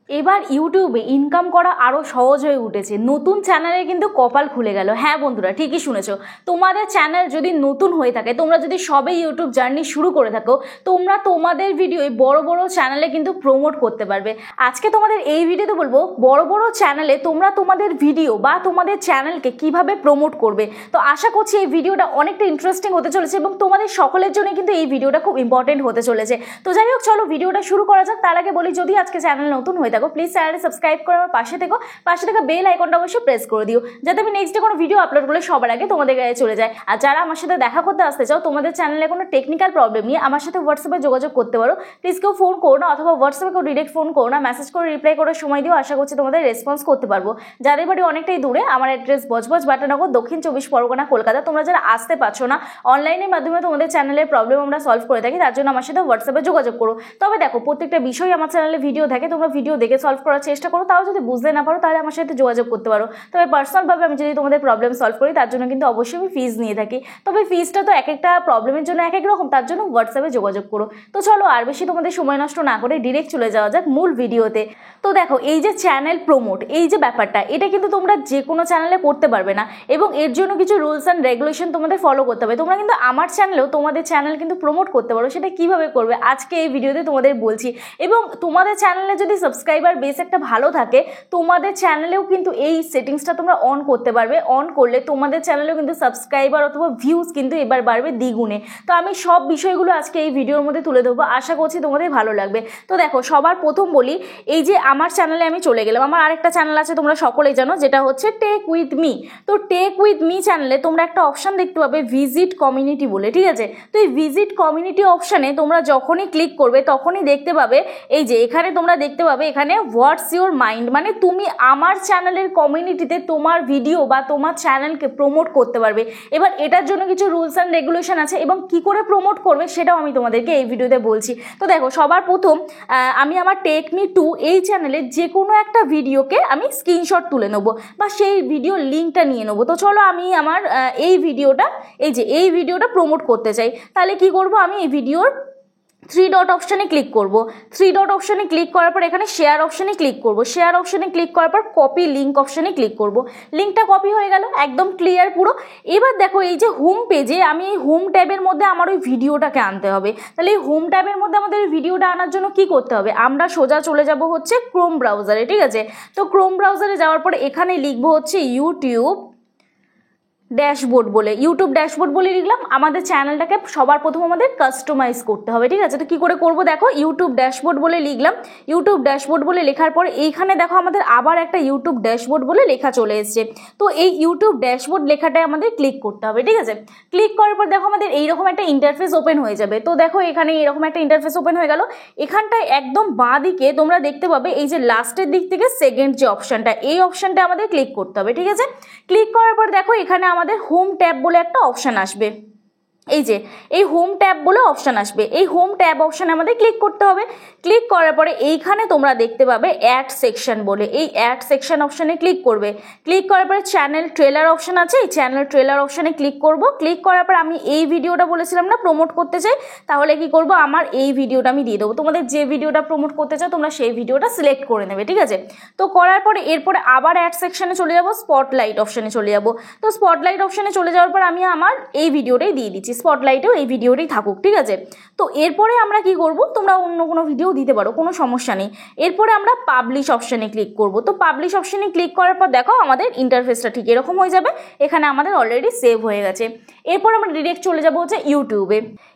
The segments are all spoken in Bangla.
এবার ইউটিউবে ইনকাম করা আরও সহজ হয়ে উঠেছে। নতুন চ্যানেলে কিন্তু কপাল খুলে গেল। হ্যাঁ বন্ধুরা, ঠিকই শুনেছো। তোমাদের চ্যানেল যদি নতুন হয়ে থাকে, তোমরা যদি সবে ইউটিউব জার্নি শুরু করে থাকো, তোমরা তোমাদের ভিডিও বড় বড় চ্যানেলে কিন্তু প্রমোট করতে পারবে। আজকে তোমাদের এই ভিডিওতে বলবো বড় বড় চ্যানেলে তোমরা তোমাদের ভিডিও বা তোমাদের চ্যানেলকে কিভাবে প্রমোট করবে। তো আশা করছি এই ভিডিওটা অনেকটা ইন্টারেস্টিং হতে চলেছে এবং তোমাদের সকলের জন্য কিন্তু এই ভিডিওটা খুব ইম্পর্টেন্ট হতে চলেছে। তো যাই হোক, চলো ভিডিওটা শুরু করা যাক। তার আগে বলি, যদি আজকে চ্যানেল নতুন হয়ে থাকো, প্লিজ চ্যানেলটি সাবস্ক্রাইব করে আমার পাশে থেকে বেল আইকনটা অবশ্যই প্রেস করে দিও, যাতে আমি নেক্সট ডে কোনো ভিডিও আপলোড করলে সবার আগে তোমাদের কাছে চলে যায়। আর যারা আমার সাথে দেখা করতে আসতে চাও, তোমাদের চ্যানেলে কোনো টেকনিক্যাল প্রবলেম নিয়ে আমার সাথে হোয়াটসঅ্যাপে যোগাযোগ করতে পারো। প্লিজ কেউ ফোন করো না, অথবা হোয়াটসঅ্যাপে কেউ ডিরেক্ট ফোন করো না, মেসেজ করে রিপ্লাই করার সময় দিও। আশা করছি তোমাদের রেসপন্স করতে পারবো। যাদের বাড়ি অনেকটাই দূরে, আমার অ্যাড্রেস বজবজ বাটানগর, দক্ষিণ 24 পরগনা, কলকাতা। তোমরা যারা আসতে পারছো না, অনলাইনের মাধ্যমে তোমাদের চ্যানেলের প্রবলেম আমরা সলভ করে থাকি, তার জন্য আমার সাথে হোয়াটসঅ্যাপে যোগাযোগ করো। তবে দেখো, প্রত্যেকটা বিষয় আমার চ্যানেলে ভিডিও থাকে, তোমরা ভিডিও দেখে সলভ করার চেষ্টা করো। তাও যদি বুঝতে না পারো, তাহলে আমার সাথে যোগাযোগ করতে পারো। তবে পার্সোনালভাবে আমি যদি তোমাদের প্রবলেম সলভ করি, তার জন্য কিন্তু অবশ্যই আমি ফিজ নিয়ে থাকি। তবে ফিজটা তো এক একটা প্রবলেমের জন্য এক এক রকম, তার জন্য হোয়াটসঅ্যাপে যোগাযোগ করো। তো চলো আর বেশি তোমাদের সময় নষ্ট না করে ডিরেক্ট চলে যাওয়া যাক মূল ভিডিওতে। তো দেখো, এই যে চ্যানেল প্রমোট, এই যে ব্যাপারটা, এটা কিন্তু তোমরা যে কোনো চ্যানেলে করতে পারবে না, এবং এর জন্য কিছু রুলস অ্যান্ড রেগুলেশন তোমাদের ফলো করতে হবে। তোমরা কিন্তু আমার চ্যানেলেও তোমাদের চ্যানেল কিন্তু প্রমোট করতে পারো। সেটা কিভাবে করবে আজকে এই ভিডিওতে তোমাদের বলছি। এবং তোমাদের চ্যানেলে যদি সাবস্ক্রাইবার বেস একটা ভালো থাকে, তোমাদের চ্যানেলেও কিন্তু এই সেটিংসটা তোমরা অন করতে পারবে। অন করলে তোমাদের চ্যানেলেও কিন্তু সাবস্ক্রাইবার অথবা ভিউজ কিন্তু এবার বাড়বে দ্বিগুণে। তো আমি সব বিষয়গুলো আজকে এই ভিডিওর মধ্যে তুলে ধরবো, আশা করছি তোমাদের ভালো লাগবে। তো দেখো, সবার প্রথম বলি, এই যে আমার চ্যানেলে আমি চলে গেলাম। আমার আরেকটা চ্যানেল আছে, তোমরা সকলেই জানো, যেটা হচ্ছে টেক উইথ মি। তো টেক উইথ মি চ্যানেলে তোমরা একটা অপশান দেখতে পাবে ভিজিট কমিউনিটি বলে, ঠিক আছে? তো এই ভিজিট কমিউনিটি অপশানে তোমরা যখনই ক্লিক করবে, তখনই দেখতে পাবে এই যে এখানে তোমরা দেখতে পাবে এখানে হোয়াটস ইউর মাইন্ড, মানে তুমি আমার চ্যানেলের কমিউনিটিতে তোমার ভিডিও বা তোমার চ্যানেলকে প্রমোট করতে পারবে। এবার এটার জন্য কিছু রুলস অ্যান্ড রেগুলেশন আছে, এবং কি করে প্রমোট করবে সেটাও আমি তোমাদেরকে এই ভিডিওতে বলছি। তো দেখো, সবার প্রথম আমি আমার টেক মি টু এই চ্যানেলে যে কোনো একটা ভিডিওকে আমি স্ক্রিনশট তুলে নেবো, বা সেই ভিডিও লিঙ্কটা নিয়ে নেবো। তো চলো, আমি আমার এই ভিডিওটা প্রমোট করতে চাই। তাহলে কি করব, আমি এই ভিডিওর 3 ডট অপশানে ক্লিক করব। 3 ডট অপশানে ক্লিক করার পর এখানে শেয়ার অপশানে ক্লিক করব। শেয়ার অপশানে ক্লিক করার পর কপি লিঙ্ক অপশানে ক্লিক করব। লিঙ্কটা কপি হয়ে গেল, একদম ক্লিয়ার পুরো। এবার দেখো, এই যে হোম পেজে, আমি এই হোম ট্যাবের মধ্যে আমার ওই ভিডিওটাকে আনতে হবে। তাহলে এই হোম ট্যাবের মধ্যে আমাদের এই ভিডিওটা আনার জন্য কি করতে হবে, আমরা সোজা চলে যাব হচ্ছে ক্রোম ব্রাউজারে, ঠিক আছে? তো ক্রোম ব্রাউজারে যাওয়ার পর এখানে লিখবো হচ্ছে ইউটিউব ড্যাশবোর্ড বলে লিখলাম। আমাদের চ্যানেলটাকে সবার প্রথম আমাদের কাস্টমাইজ করতে হবে, ঠিক আছে? তো কি করে করব, দেখো, ইউটিউব ড্যাশবোর্ড বলে লিখলাম। ইউটিউব ড্যাশবোর্ড বলে লেখার পর এইখানে দেখো আমাদের আবার একটা ইউটিউব ড্যাশবোর্ড বলে লেখা চলে এসছে। তো এই ইউটিউব ড্যাশবোর্ড লেখাটায় আমাদের ক্লিক করতে হবে, ঠিক আছে? ক্লিক করার পর দেখো আমাদের এইরকম একটা ইন্টারফেস ওপেন হয়ে যাবে। তো দেখো, এখানে এরকম একটা ইন্টারফেস ওপেন হয়ে গেল। এখানটায় একদম বাঁ দিকে তোমরা দেখতে পাবে এই যে লাস্টের দিক থেকে সেকেন্ড যে অপশানটা, এই অপশানটা আমাদের ক্লিক করতে হবে, ঠিক আছে? ক্লিক করার পর দেখো, এখানে আমাদের হোম ট্যাব বলে একটা অপশান আসবে। এই যে এই হোম ট্যাব বলে অপশান আসবে, এই হোম ট্যাব অপশানে আমাদের ক্লিক করতে হবে। ক্লিক করার পরে এইখানে তোমরা দেখতে পাবে অ্যাড সেকশন বলে, এই অ্যাড সেকশন অপশানে ক্লিক করবে। ক্লিক করার পরে চ্যানেল ট্রেলার অপশান আছে, এই চ্যানেল ট্রেলার অপশানে ক্লিক করব। ক্লিক করার পর আমি এই ভিডিওটা বলেছিলাম না প্রমোট করতে চাই, তাহলে কি করব, আমার এই ভিডিওটা আমি দিয়ে দেবো। তোমাদের যে ভিডিওটা প্রমোট করতে চাও তোমরা সেই ভিডিওটা সিলেক্ট করে নেবে, ঠিক আছে? তো করার পরে এরপরে আবার অ্যাড সেকশনে চলে যাব, স্পটলাইট অপশানে চলে যাব। তো স্পটলাইট অপশানে চলে যাওয়ার পর আমি আমার এই ভিডিওটাই দিয়ে দিচ্ছি, স্পটলাইটেও এই ভিডিওটাই থাকুক, ঠিক আছে? তো এরপরে আমরা কি করব, তোমরা অন্য কোনো ভিডিও দিতে পারো, কোনো সমস্যা নেই। এরপরে আমরা পাবলিশ অপশানে ক্লিক করব। তো পাবলিশ অপশানে ক্লিক করার পর দেখো আমাদের ইন্টারফেসটা ঠিক এরকম হয়ে যাবে। এখানে আমাদের অলরেডি সেভ হয়ে গেছে। এরপর আমরা ডিরেক্ট চলে যাব হচ্ছে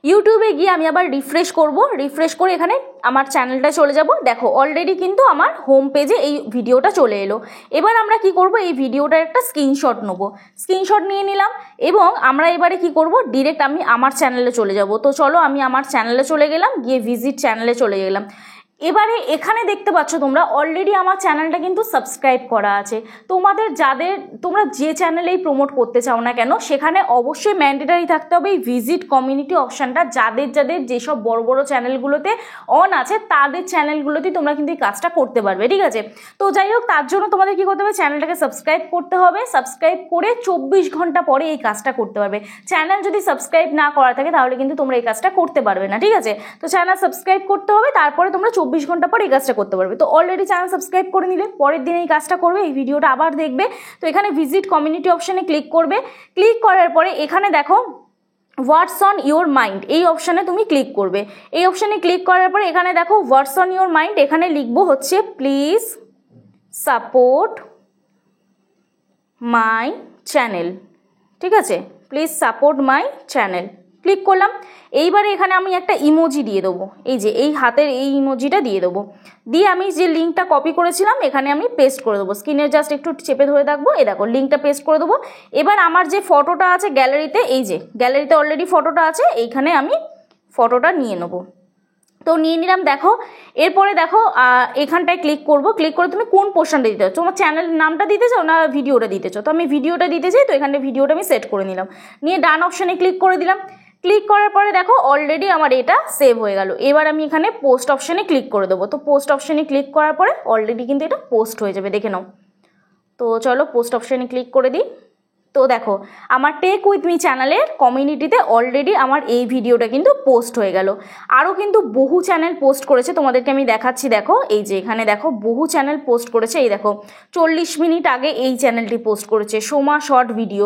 ইউটিউবে গিয়ে আমি আবার রিফ্রেশ করব। রিফ্রেশ করে এখানে আমার চ্যানেলটা চলে যাব। দেখো, অলরেডি কিন্তু আমার হোম পেজে এই ভিডিওটা চলে এলো। এবার আমরা কি করব, এই ভিডিওটার একটা স্ক্রিনশট নেবো। স্ক্রিনশট নিয়ে নিলাম, এবং আমরা এবারে কি করব, ডিরেক্ট আমি আমার চ্যানেলে চলে যাব। তো চলো, আমি আমার চ্যানেলে চলে গেলাম, গিয়ে ভিজিট চ্যানেলে চলে গেলাম। এবারে এখানে দেখতে পাচ্ছ তোমরা অলরেডি আমার চ্যানেলটা কিন্তু সাবস্ক্রাইব করা আছে। তোমরা যে চ্যানেলেই প্রমোট করতে চাও না কেন, সেখানে অবশ্যই ম্যান্ডেটারি থাকতে হবে এই ভিজিট কমিউনিটি অপশানটা। যাদের যেসব বড় বড় চ্যানেলগুলোতে অন আছে, তাদের চ্যানেলগুলোতেই তোমরা কিন্তু এই কাজটা করতে পারবে, ঠিক আছে? তো যাই হোক, তার জন্য তোমাদের কি করতে হবে, চ্যানেলটাকে সাবস্ক্রাইব করতে হবে। সাবস্ক্রাইব করে 24 ঘন্টা পরে এই কাজটা করতে পারবে। চ্যানেল যদি সাবস্ক্রাইব না করা থাকে, তাহলে কিন্তু তোমরা এই কাজটা করতে পারবে না, ঠিক আছে? তো চ্যানেল সাবস্ক্রাইব করতে হবে, তারপরে তোমরা ঘন্টা পর এই কাজটা করতে পারবে। তো অলরেডি চ্যানেল সাবস্ক্রাইব করে নিলে পরের দিন এই কাজটা করবে, এই ভিডিওটা আবার দেখবে। তো এখানে ভিজিট কমিউনিটি অপশানে ক্লিক করবে। ক্লিক করার পরে এখানে দেখো হোয়াটস অন ইউর মাইন্ড, এই অপশানে তুমি ক্লিক করবে। এই অপশানে ক্লিক করার পরে এখানে দেখো হোয়াটস অন ইউর মাইন্ড, এখানে লিখবো হচ্ছে প্লিজ সাপোর্ট মাই চ্যানেল। ঠিক আছে, please support my channel, click করলাম। এইবারে এখানে আমি একটা ইমোজি দিয়ে দেবো, এই যে এই হাতের এই ইমোজিটা দিয়ে দেবো। দিয়ে আমি যে লিঙ্কটা কপি করেছিলাম এখানে আমি পেস্ট করে দেবো। স্ক্রিনে জাস্ট একটু চেপে ধরে থাকবো, এই দেখো লিঙ্কটা পেস্ট করে দেবো। এবার আমার যে ফটোটা আছে গ্যালারিতে, এই যে গ্যালারিতে অলরেডি ফটোটা আছে, এইখানে আমি ফটোটা নিয়ে নেবো। তো নিয়ে নিলাম। দেখো এরপরে দেখো এখানটায় ক্লিক করব। ক্লিক করে তুমি কোন পোর্শনটা দিতে চাও, তোমার চ্যানেলের নামটা দিতে চাও না ভিডিওটা দিতে চাও? তো আমি ভিডিওটা দিতে চাই, তো এখানে ভিডিওটা আমি সেট করে নিলাম। নিয়ে ডান অপশানে ক্লিক করে দিলাম। ক্লিক করার পরে দেখো অলরেডি আমার এটা সেভ হয়ে গেল। এবার আমি এখানে পোস্ট অপশানে ক্লিক করে দেবো। তো পোস্ট অপশানে ক্লিক করার পরে অলরেডি কিন্তু এটা পোস্ট হয়ে যাবে, দেখে নাও। তো চলো পোস্ট অপশানে ক্লিক করে দিই। তো দেখো আমার টেক উইথ মি চ্যানেলের কমিউনিটিতে অলরেডি আমার এই ভিডিওটা কিন্তু পোস্ট হয়ে গেল। আরও কিন্তু বহু চ্যানেল পোস্ট করেছে, তোমাদেরকে আমি দেখাচ্ছি। দেখো এই যে এখানে দেখো বহু চ্যানেল পোস্ট করেছে। এই দেখো 40 মিনিট আগে এই চ্যানেলটি পোস্ট করেছে সোমা শর্ট ভিডিও।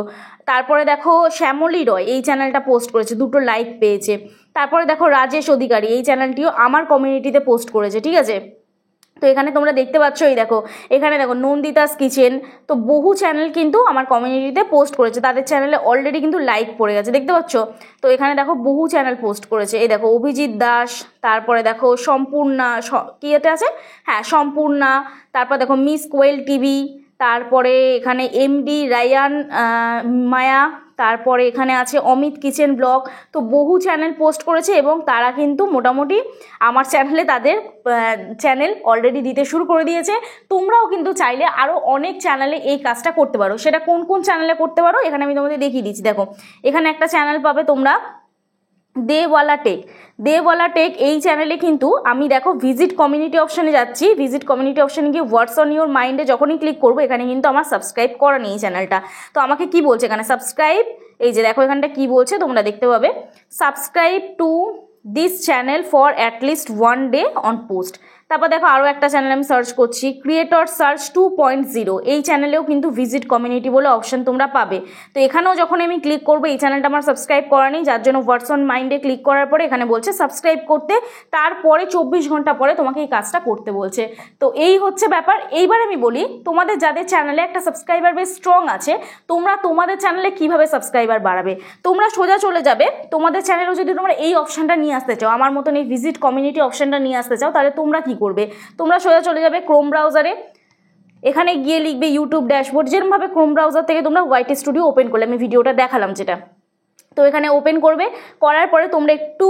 তারপরে দেখো শ্যামলী রয় এই চ্যানেলটা পোস্ট করেছে, 2টো লাইক পেয়েছে। তারপরে দেখো রাজেশ অধিকারী এই চ্যানেলটিও আমার কমিউনিটিতে পোস্ট করেছে। ঠিক আছে, তো এখানে তোমরা দেখতে পাচ্ছ, এই দেখো এখানে দেখো নন্দিতাস কিচেন। তো বহু চ্যানেল কিন্তু আমার কমিউনিটিতে পোস্ট করেছে, তাদের চ্যানেলে অলরেডি কিন্তু লাইক পড়ে গেছে, দেখতে পাচ্ছ। তো এখানে দেখো বহু চ্যানেল পোস্ট করেছে। এই দেখো অভিজিৎ দাস, তারপরে দেখো সম্পূর্ণা, কি এটা আছে, হ্যাঁ সম্পূর্ণা। তারপর দেখো মিস কোয়েল টিভি, তারপরে এখানে এমডি রায়ান মায়া, তারপরে এখানে আছে অমিত কিচেন ব্লগ। তো বহু চ্যানেল পোস্ট করেছে এবং তারা কিন্তু মোটামুটি আমার চ্যানেলে তাদের চ্যানেল অলরেডি দিতে শুরু করে দিয়েছে। তোমরাও কিন্তু চাইলে আরও অনেক চ্যানেলে এই কাজটা করতে পারো। সেটা কোন কোন চ্যানেলে করতে পারো এখানে আমি তোমাদের দেখিয়ে দিচ্ছি। দেখো এখানে একটা চ্যানেল পাবে তোমরা, দেওয়ালা টেক। দেওয়ালা টেক এই চ্যানেলে কিন্তু আমি দেখো ভিজিট কমিউনিটি অপশানে যাচ্ছি। ভিজিট কমিউনিটি অপশানে গিয়ে হোয়াটস অন ইউর মাইন্ডে যখনই ক্লিক করবো এখানে কিন্তু আমার সাবস্ক্রাইব করা নেই চ্যানেলটা। তো আমাকে কি বলছে এখানে সাবস্ক্রাইব, এই যে দেখো এখানটা কি বলছে তোমরা দেখতে পাবে, subscribe to this channel for at least 1 day on post. তারপর দেখো আরও একটা চ্যানেল আমি সার্চ করছি, ক্রিয়েটর সার্চ 2.0। এই চ্যানেলেও কিন্তু ভিজিট কমিউনিটি বলে অপশন তোমরা পাবে। তো এখানেও যখন আমি ক্লিক করবো, এই চ্যানেলটা আমার সাবস্ক্রাইব করা নেই, যার জন্য হোয়াটস অন মাইন্ডে ক্লিক করার পরে এখানে বলছে সাবস্ক্রাইব করতে, তারপরে 24 ঘন্টা পরে তোমাকে এই কাজটা করতে বলছে। তো এই হচ্ছে ব্যাপার। এইবার আমি বলি তোমাদের যাদের চ্যানেলে একটা সাবস্ক্রাইবার বেশ স্ট্রং আছে, তোমরা তোমাদের চ্যানেলে কিভাবে সাবস্ক্রাইবার বাড়াবে। তোমরা সোজা চলে যাবে, তোমাদের চ্যানেলেও যদি তোমরা এই অপশনটা নিয়ে আসতে চাও, আমার মতন এই ভিজিট কমিউনিটি অপশনটা নিয়ে আসতে চাও, তাহলে তোমরা কি করবে, তোমরা সোজা চলে যাবে ক্রোম ব্রাউজারে। এখানে গিয়ে লিখবে ইউটিউব ড্যাশবোর্ড, যেরকমভাবে ক্রোম ব্রাউজার থেকে তোমরা ওয়াইট স্টুডিও ওপেন করলে, আমি ভিডিওটা দেখালাম যেটা। তো এখানে ওপেন করবে, করার পরে তোমরা একটু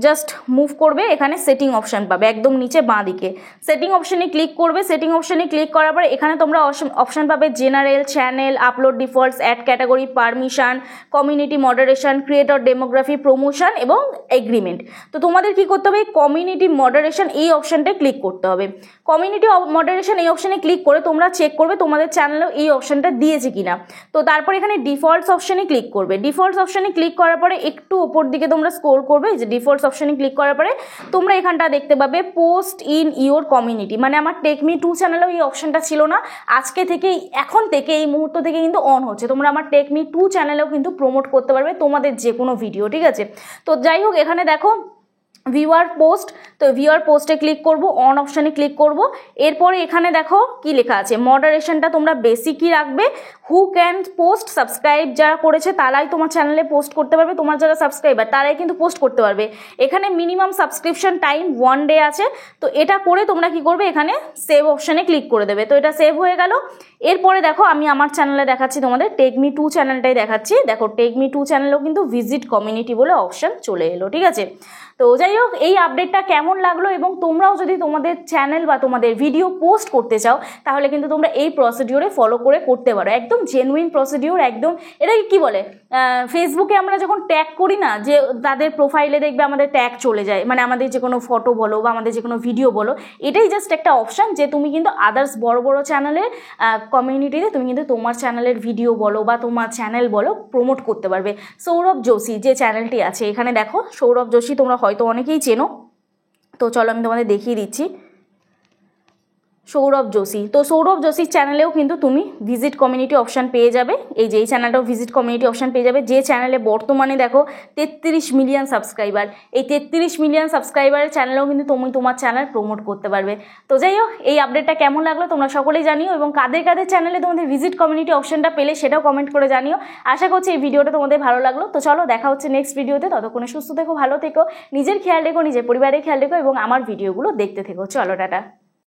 জাস্ট মুভ করবে, এখানে সেটিং অপশান পাবে একদম নিচে বাঁ দিকে। সেটিং অপশানে ক্লিক করবে। সেটিং অপশানে ক্লিক করার পরে এখানে তোমরা অপশান পাবে general, channel, upload defaults, add category, permission, community moderation, creator demography, promotion এবং এগ্রিমেন্ট। তো তোমাদের কি করতে হবে, কমিউনিটি মডারেশন এই অপশানটায় ক্লিক করতে হবে। কমিউনিটি মডারেশন এই অপশানে ক্লিক করে তোমরা চেক করবে তোমাদের চ্যানেলেও এই অপশানটা দিয়েছে কিনা। তো তারপর এখানে ডিফল্টস অপশানে ক্লিক করবে। ডিফল্টস অপশানে ক্লিক করার পরে একটু উপর দিকে তোমরা স্ক্রল করবে, যে ডিফল্টস অপশানে ক্লিক করার পরে তোমরা এখানটা দেখতে পাবে পোস্ট ইন ইওর কমিউনিটি। মানে আমার টেকমি 2 চ্যানেলেও এই অপশানটা ছিল না, আজকে থেকে এখন থেকে এই মুহূর্ত থেকে কিন্তু অন হচ্ছে। তোমরা আমার টেকমি 2 চ্যানেলেও কিন্তু প্রমোট করতে পারবে তোমাদের যে কোনো ভিডিও, ঠিক আছে। তো যাই হোক এখানে দেখো ভিউয়ার পোস্ট, তো ভিউয়ার পোস্টে ক্লিক করব, অন অপশানে ক্লিক করব। এরপরে এখানে দেখো কি লেখা আছে, মডারেশনটা তোমরা বেসিকই রাখবে। হু ক্যান পোস্ট, সাবস্ক্রাইব যারা করেছে তারাই তোমার চ্যানেলে পোস্ট করতে পারবে, তোমার যারা সাবস্ক্রাইবার তারাই কিন্তু পোস্ট করতে পারবে। এখানে মিনিমাম সাবস্ক্রিপশন টাইম 1 ডে আছে। তো এটা করে তোমরা কি করবে, এখানে সেভ অপশানে ক্লিক করে দেবে। তো এটা সেভ হয়ে গেল। এরপরে দেখো আমি আমার চ্যানেলে দেখাচ্ছি তোমাদের, টেকমি 2 চ্যানেলটাই দেখাচ্ছি। দেখো টেকমি 2 চ্যানেলেও কিন্তু ভিজিট কমিউনিটি বলে অপশান চলে এলো, ঠিক আছে। তো যাই হোক এই আপডেটটা কেমন লাগলো, এবং তোমরাও যদি তোমাদের চ্যানেল বা তোমাদের ভিডিও পোস্ট করতে চাও তাহলে কিন্তু তোমরা এই প্রসিডিওরে ফলো করে করতে পারো, একদম জেনুইন প্রসিডিওর। একদম এটাকে কি বলে, ফেসবুকে আমরা যখন ট্যাগ করি না, যে তাদের প্রোফাইলে দেখবে আমাদের ট্যাগ চলে যায়, মানে আমাদের যে কোনো ফটো বলো বা আমাদের যে কোনো ভিডিও বলো, এটাই জাস্ট একটা অপশান যে তুমি কিন্তু আদার্স বড় বড় চ্যানেলে কমিউনিটিতে তুমি কিন্তু তোমার চ্যানেলের ভিডিও বলো বা তোমার চ্যানেল বলো প্রমোট করতে পারবে। সৌরভ যোশী যে চ্যানেলটি আছে, এখানে দেখো সৌরভ যোশী তোমরা হয়তো অনেকেই চেনো। তো চলো আমি তোমাদের দেখিয়ে দিচ্ছি। সৌরভ যোশী, তো সৌরভ যোশীর চ্যানেলেও কিন্তু তুমি ভিজিট কমিউনিটি অপশান পেয়ে যাবে। এই যে এই চ্যানেলটাও ভিজিট কমিউনিটি অপশান পেয়ে যাবে, যে চ্যানেলে বর্তমানে দেখো 33 মিলিয়ন সাবস্ক্রাইবার। এই 33 মিলিয়ন সাবস্ক্রাইবারের চ্যানেলেও কিন্তু তুমি তোমার চ্যানেল প্রমোট করতে পারবে। তো যাই হোক, এই আপডেটটা কেমন লাগলো তোমরা সকলেই জানিও, এবং কাদের কাদের চ্যানেলে তোমাদের ভিজিট কমিউনিটি অপশানটা পেলে সেটাও কমেন্ট করে জানিও। আশা করছি এই ভিডিওটা তোমাদের ভালো লাগলো। তো চলো দেখা হচ্ছে নেক্সট ভিডিওতে, ততক্ষণে সুস্থ থেকো, ভালো থেকো, নিজের খেয়াল রেখো, নিজের পরিবারের খেয়াল রেখো এবং আমার ভিডিওগুলো দেখতে থেকো। চলো টাটা।